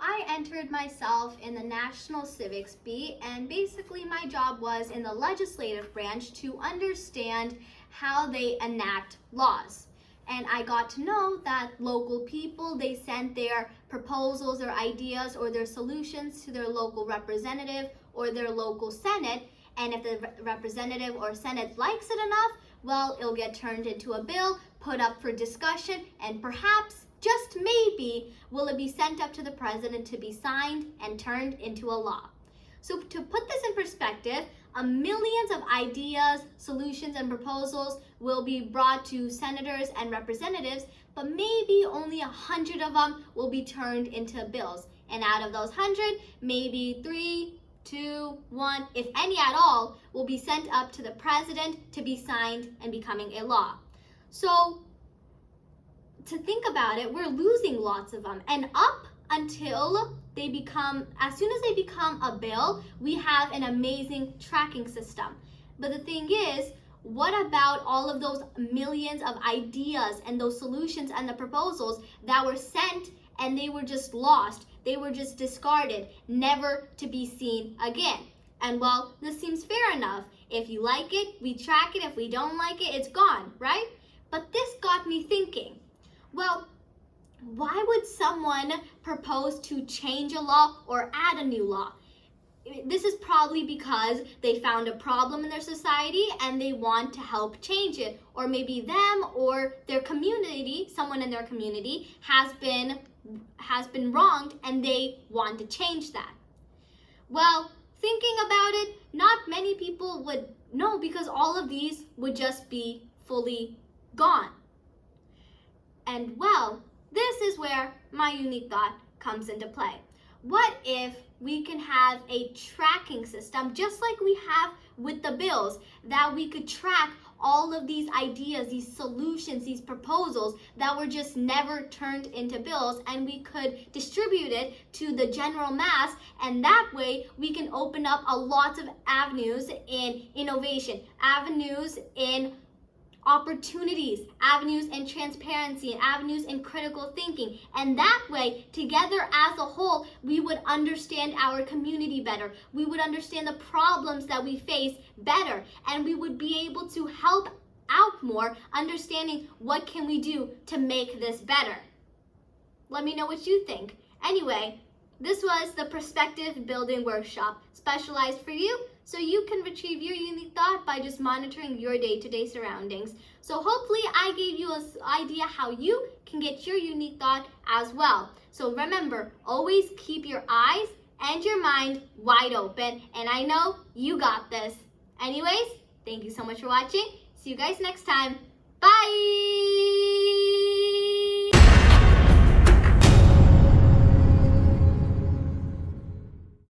I entered myself in the National Civics Beat, and basically my job was in the legislative branch to understand how they enact laws. And I got to know that local people, they sent their proposals or ideas or their solutions to their local representative or their local senate. And if the representative or senate likes it enough, well, it'll get turned into a bill, put up for discussion, and perhaps, just maybe, will it be sent up to the president to be signed and turned into a law. So to put this in perspective, millions of ideas, solutions, and proposals will be brought to senators and representatives, but maybe only 100 of them will be turned into bills. And out of those 100, maybe 3, 2, 1, if any at all, will be sent up to the president to be signed and becoming a law. So to think about it, we're losing lots of them. And up until they become, as soon as they become a bill, we have an amazing tracking system. But the thing is, what about all of those millions of ideas and those solutions and the proposals that were sent and they were just lost? They were just discarded, never to be seen again. And well, this seems fair enough. If you like it, we track it. If we don't like it, it's gone, right? But this got me thinking, well, why would someone propose to change a law or add a new law? This is probably because they found a problem in their society and they want to help change it. Or maybe them or their community, someone in their community has been wronged and they want to change that. Well, thinking about it, not many people would know because all of these would just be fully gone. And well, this is where my unique thought comes into play. What if we can have a tracking system just like we have with the bills, that we could track all of these ideas, these solutions, these proposals that were just never turned into bills, and we could distribute it to the general mass, and that way we can open up a lot of avenues in innovation, avenues in opportunities, avenues in transparency, and avenues in critical thinking. And that way, together as a whole, we would understand our community better. We would understand the problems that we face better. And we would be able to help out more, understanding what can we do to make this better. Let me know what you think. Anyway, this was the Perspective Building Workshop, specialized for you, so you can retrieve your unique thought by just monitoring your day-to-day surroundings. So hopefully I gave you an idea how you can get your unique thought as well. So remember, always keep your eyes and your mind wide open, and I know you got this. Anyways, thank you so much for watching. See you guys next time. Bye!